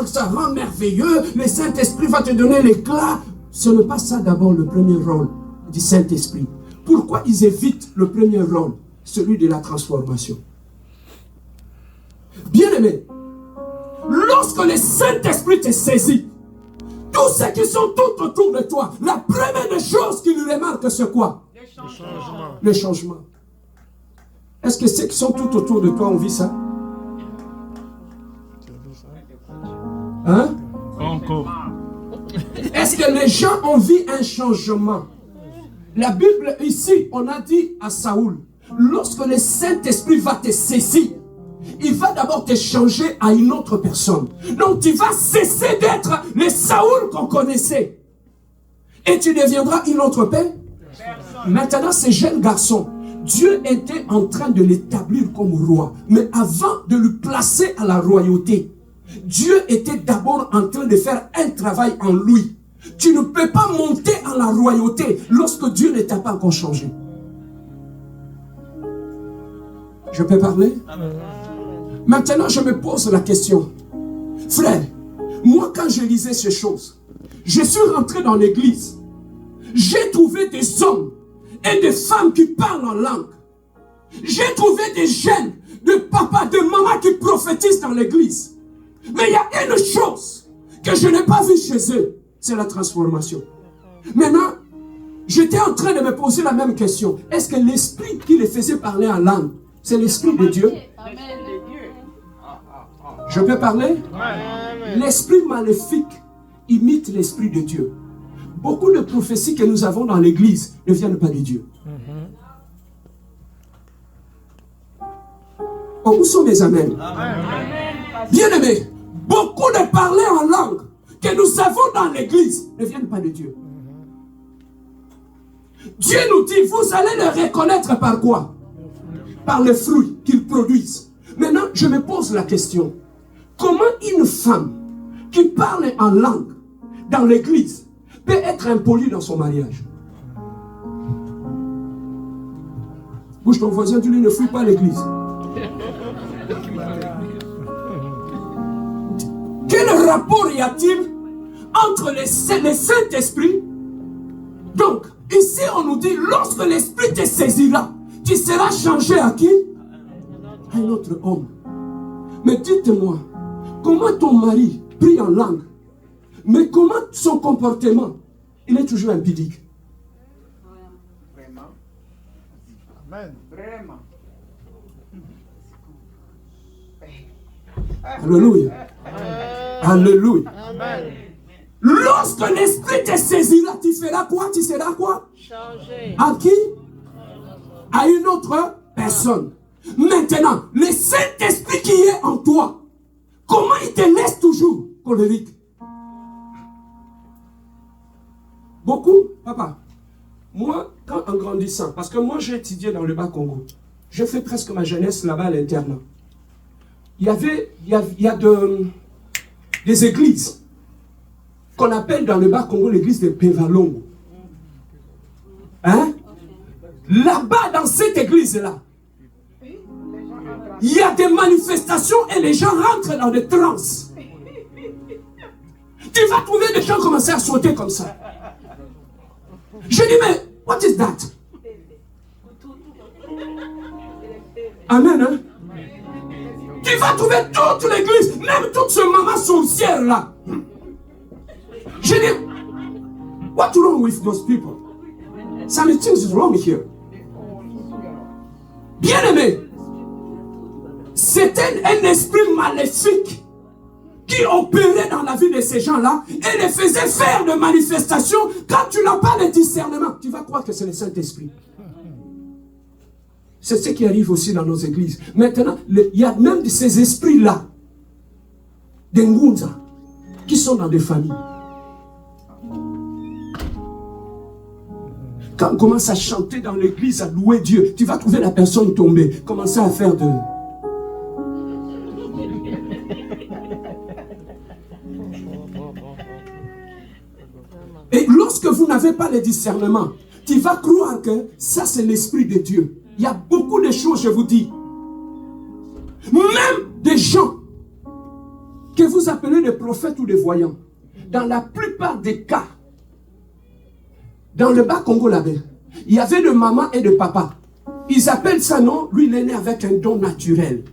ça rend merveilleux, le Saint-Esprit va te donner l'éclat. Ce n'est pas ça d'abord le premier rôle du Saint-Esprit. Pourquoi ils évitent le premier rôle, celui de la transformation? Bien-aimé, lorsque le Saint-Esprit te saisit, tous ceux qui sont tout autour de toi, la première des choses qu'ils remarquent, c'est quoi? Le changement. Est-ce que ceux qui sont tout autour de toi ont vu ça? Hein? Encore. Est-ce que les gens ont vu un changement? La Bible ici, on a dit à Saoul, lorsque le Saint-Esprit va te saisir, il va d'abord te changer à une autre personne. Donc tu vas cesser d'être le Saoul qu'on connaissait. Et tu deviendras une autre personne. Maintenant, ces jeunes garçons, Dieu était en train de l'établir comme roi. Mais avant de le placer à la royauté, Dieu était d'abord en train de faire un travail en lui. Tu ne peux pas monter à la royauté lorsque Dieu ne t'a pas encore changé. Je peux parler? Maintenant, je me pose la question. Frère, moi quand je lisais ces choses, je suis rentré dans l'église. J'ai trouvé des hommes et des femmes qui parlent en langue. J'ai trouvé des jeunes, de papas, de mamans qui prophétisent dans l'église. Mais il y a une chose que je n'ai pas vue chez eux, c'est la transformation. Maintenant, j'étais en train de me poser la même question. Est-ce que l'esprit qui les faisait parler en langue, c'est l'esprit de Dieu? Je peux parler? L'esprit maléfique imite l'esprit de Dieu. Beaucoup de prophéties que nous avons dans l'église ne viennent pas de Dieu. Oh, où sont mes amens? Bien-aimés, beaucoup de parler en langue que nous avons dans l'église ne viennent pas de Dieu. Dieu nous dit, vous allez le reconnaître par quoi? Par les fruits qu'ils produisent. Maintenant, je me pose la question. Comment une femme qui parle en langue dans l'église peut être impolie dans son mariage? Bouge ton voisin, tu lui ne fouilles pas l'église. Quel rapport y a-t-il entre le Saint-Esprit? Donc, ici on nous dit, lorsque l'Esprit te saisira, tu seras changé à qui? À un autre homme. Mais dites-moi, comment ton mari prie en langue, mais comment son comportement, il est toujours impudique? Vraiment. Amen. Vraiment. Alléluia. Alléluia. Amen. Lorsque l'Esprit te saisira, tu feras quoi? Tu seras quoi? Changer. À qui? À une autre personne. Maintenant, le Saint-Esprit qui est en toi, comment il te laisse toujours colérique? Beaucoup, papa. Moi, quand en grandissant, parce que moi j'ai étudié dans le Bas-Congo, j'ai fait presque ma jeunesse là-bas à l'internat. Il y a des églises qu'on appelle dans le Bas-Congo l'église de Pévalongo. Hein? Là-bas, dans cette église-là, il y a des manifestations et les gens rentrent dans des transes. Tu vas trouver des gens commencer à sauter comme ça. Je dis, mais, what is that? Amen, hein? Tu vas trouver toute l'église, même toute ce maman sorcière là. Je dis, what's wrong with those people? Something is wrong here. Bien-aimé, c'était un esprit maléfique qui opérait dans la vie de ces gens-là et les faisait faire de manifestations. Quand tu n'as pas de discernement, tu vas croire que c'est le Saint-Esprit. C'est ce qui arrive aussi dans nos églises. Maintenant, il y a même de ces esprits-là, des Ngunza, qui sont dans des familles. Quand on commence à chanter dans l'église, à louer Dieu, tu vas trouver la personne tombée, commencer à faire de... Et lorsque vous n'avez pas le discernement, tu vas croire que ça c'est l'Esprit de Dieu. Il y a beaucoup de choses, je vous dis. Même des gens que vous appelez des prophètes ou des voyants, dans la plupart des cas, dans le Bas-Congo là-bas, il y avait de maman et de papa. Ils appellent ça non, lui il est né avec un don naturel.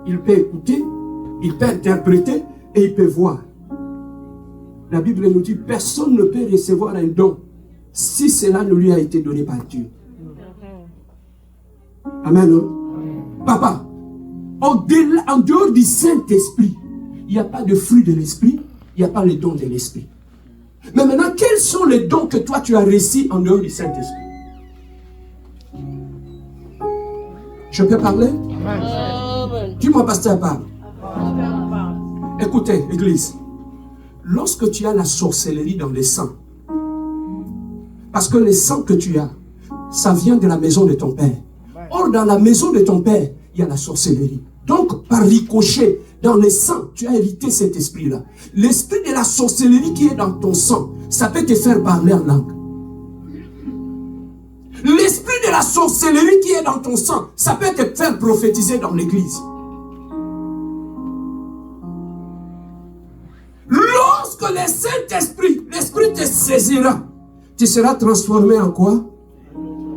Il peut écouter, il peut interpréter et il peut voir. La Bible nous dit, personne ne peut recevoir un don si cela ne lui a été donné par Dieu. Amen. Non? Papa, en dehors du Saint-Esprit, il n'y a pas de fruit de l'Esprit, il n'y a pas les dons de l'Esprit. Mais maintenant, quels sont les dons que toi tu as reçus en dehors du Saint-Esprit? Je peux parler? Dis-moi, pasteur, parle. Écoutez, Église, lorsque tu as la sorcellerie dans les sangs, parce que les sangs que tu as, ça vient de la maison de ton père. Or, dans la maison de ton père, il y a la sorcellerie. Donc, par ricochet, dans les sangs, tu as hérité cet esprit-là. L'esprit de la sorcellerie qui est dans ton sang, ça peut te faire parler en langue. L'esprit de la sorcellerie qui est dans ton sang, ça peut te faire prophétiser dans l'église. Lorsque le Saint-Esprit, l'Esprit te saisira, tu seras transformé en quoi?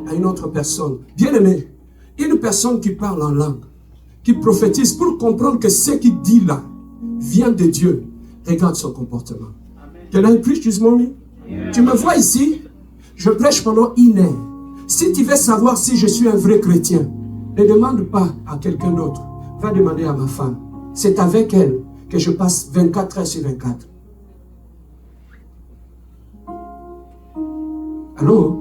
À une autre personne. Bien aimé, une personne qui parle en langue, qui prophétise pour comprendre que ce qu'il dit là vient de Dieu. Regarde son comportement. Can I preach this morning? Tu me vois ici? Je prêche pendant 1 heure. Si tu veux savoir si je suis un vrai chrétien, ne demande pas à quelqu'un d'autre. Va demander à ma femme. C'est avec elle que je passe 24 heures sur 24. Allô?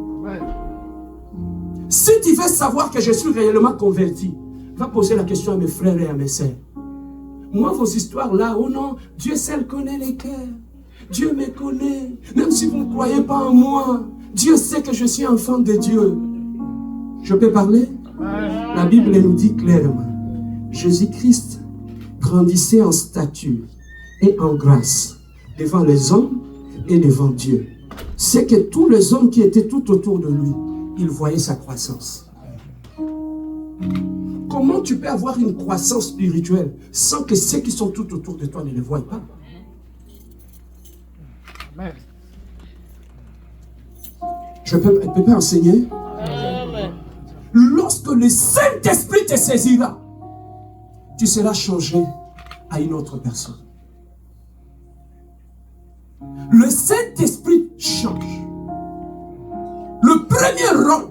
Si tu veux savoir que je suis réellement converti, va poser la question à mes frères et à mes sœurs. Moi, vos histoires là, oh non, Dieu seul connaît les cœurs. Dieu me connaît. Même si vous ne croyez pas en moi, Dieu sait que je suis enfant de Dieu. Je peux parler? La Bible nous dit clairement, Jésus-Christ grandissait en stature et en grâce devant les hommes et devant Dieu. C'est que tous les hommes qui étaient tout autour de lui, ils voyaient sa croissance. Comment tu peux avoir une croissance spirituelle sans que ceux qui sont tout autour de toi ne le voient pas? Amen. Je peux pas enseigner? Amen. Lorsque le Saint-Esprit te saisira, tu seras changé à une autre personne. Le Saint-Esprit change. Le premier rôle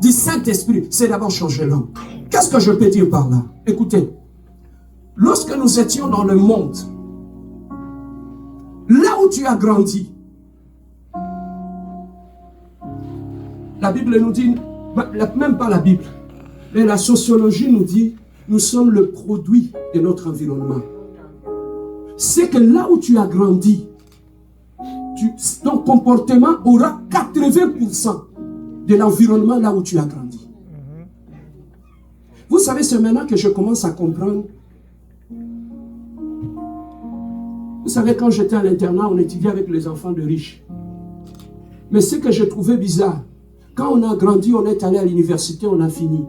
du Saint-Esprit, c'est d'abord changer l'homme. Qu'est-ce que je peux dire par là? Écoutez, lorsque nous étions dans le monde, là où tu as grandi, la Bible nous dit, même pas la Bible, mais la sociologie nous dit, nous sommes le produit de notre environnement. C'est que là où tu as grandi, ton comportement aura 80% de l'environnement là où tu as grandi. Vous savez, c'est maintenant que je commence à comprendre. Vous savez, quand j'étais à l'internat, on étudiait avec les enfants de riches. Mais ce que je trouvais bizarre, quand on a grandi, on est allé à l'université, on a fini.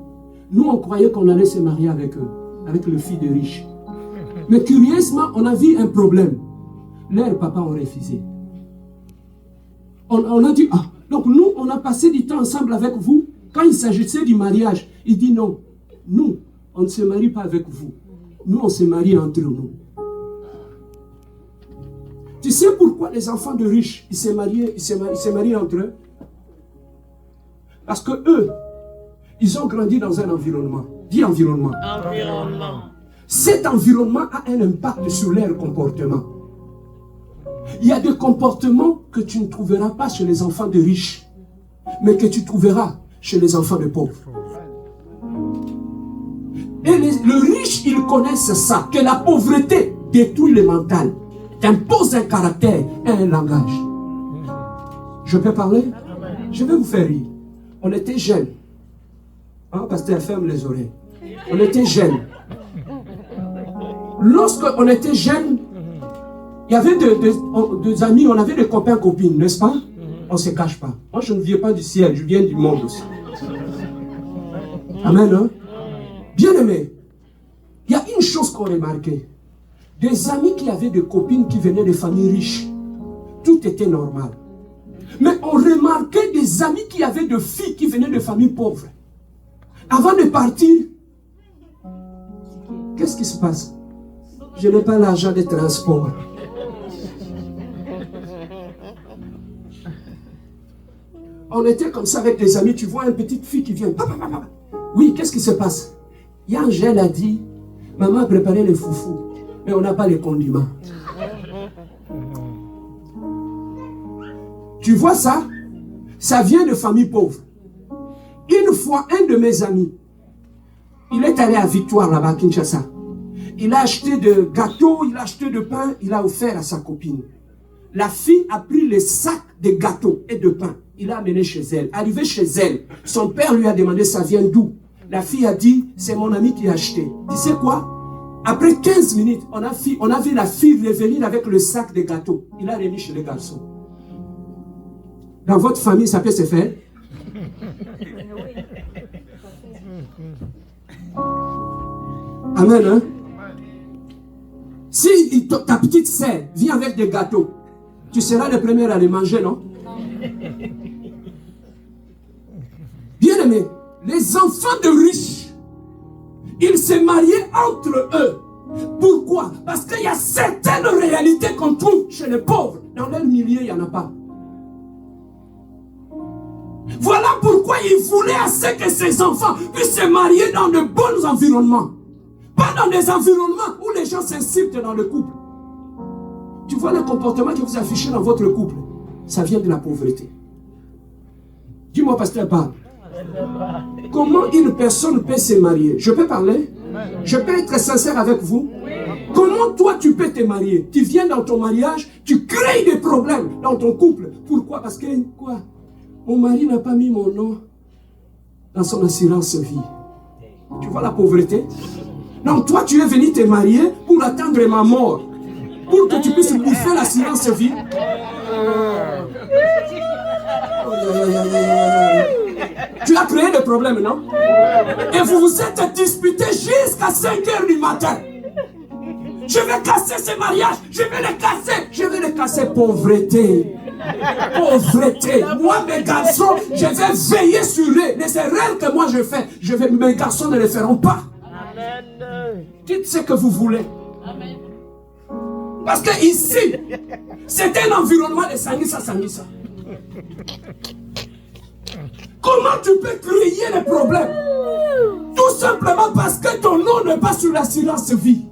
Nous, on croyait qu'on allait se marier avec eux, avec le fils de riches. Mais curieusement, on a vu un problème. Leurs papas ont refusé. On a dit, ah, donc nous, on a passé du temps ensemble avec vous. Quand il s'agissait du mariage, il dit non, nous, on ne se marie pas avec vous. Nous, on se marie entre nous. Tu sais pourquoi les enfants de riches, ils se marient entre eux? Parce que eux, ils ont grandi dans un environnement. Dis environnement. Environnement. Cet environnement a un impact sur leur comportement. Il y a des comportements que tu ne trouveras pas chez les enfants de riches, mais que tu trouveras chez les enfants de pauvres. Et le riche, ils connaissent ça, que la pauvreté détruit le mental, t'impose un caractère et un langage. Je peux parler? Je vais vous faire rire. On était jeunes. Hein, pasteur, ferme les oreilles. On était jeunes. Lorsqu'on était jeunes, il y avait des amis, on avait des copains, copines, n'est-ce pas? On ne se cache pas. Moi, je ne viens pas du ciel, je viens du monde aussi. Amen, hein? Bien aimé, il y a une chose qu'on remarquait. Des amis qui avaient des copines qui venaient de familles riches. Tout était normal. Mais on remarquait des amis qui avaient des filles qui venaient de familles pauvres. Avant de partir, qu'est-ce qui se passe? Je n'ai pas l'argent de transport. On était comme ça avec des amis. Tu vois une petite fille qui vient. Oui, qu'est-ce qui se passe? Angèle a dit, maman a préparé les foufous, mais on n'a pas les condiments. Tu vois ça? Ça vient de famille pauvre. Une fois, un de mes amis, il est allé à Victoire, là-bas, à Kinshasa. Il a acheté de gâteaux, il a acheté de pain, il a offert à sa copine. La fille a pris les sacs de gâteaux et de pain. Il a amené chez elle. Arrivé chez elle, son père lui a demandé ça vient d'où? La fille a dit, c'est mon ami qui a acheté. Tu sais quoi? Après 15 minutes, on a vu la fille revenir avec le sac de gâteaux. Il a remis chez les garçons. Dans votre famille, ça peut se faire? Amen, hein? Si ta petite sœur vient avec des gâteaux, tu seras le premier à les manger, non? Bien aimé, les enfants de riches, ils se mariaient entre eux. Pourquoi? Parce qu'il y a certaines réalités qu'on trouve chez les pauvres. Dans leur milieu, il n'y en a pas. Voilà pourquoi il voulait assez que ses enfants puissent se marier dans de bons environnements. Pas dans des environnements où les gens s'insultent dans le couple. Tu vois le comportement que vous affichez dans votre couple, ça vient de la pauvreté. Dis-moi, pasteur, parle. Comment une personne peut se marier? Je peux parler? Je peux être sincère avec vous? Comment toi tu peux te marier? Tu viens dans ton mariage, tu crées des problèmes dans ton couple. Pourquoi? Parce que quoi? Mon mari n'a pas mis mon nom dans son assurance vie. Tu vois la pauvreté? Donc toi tu es venu te marier pour attendre ma mort. Pour que tu puisses bouffer l'assurance vie. Tu as créé des problèmes, non? Et vous vous êtes disputés jusqu'à 5 h du matin. Je vais casser ce mariage, je vais le casser, je vais le casser. Pauvreté. Pauvreté. Moi, mes garçons, je vais veiller sur eux. Les erreurs que moi je fais, mes garçons ne les feront pas. Dites ce que vous voulez. Amen. Parce que ici, c'est un environnement de Sangisa. Comment tu peux créer les problèmes? Tout simplement parce que ton nom n'est pas sur l'assurance vie.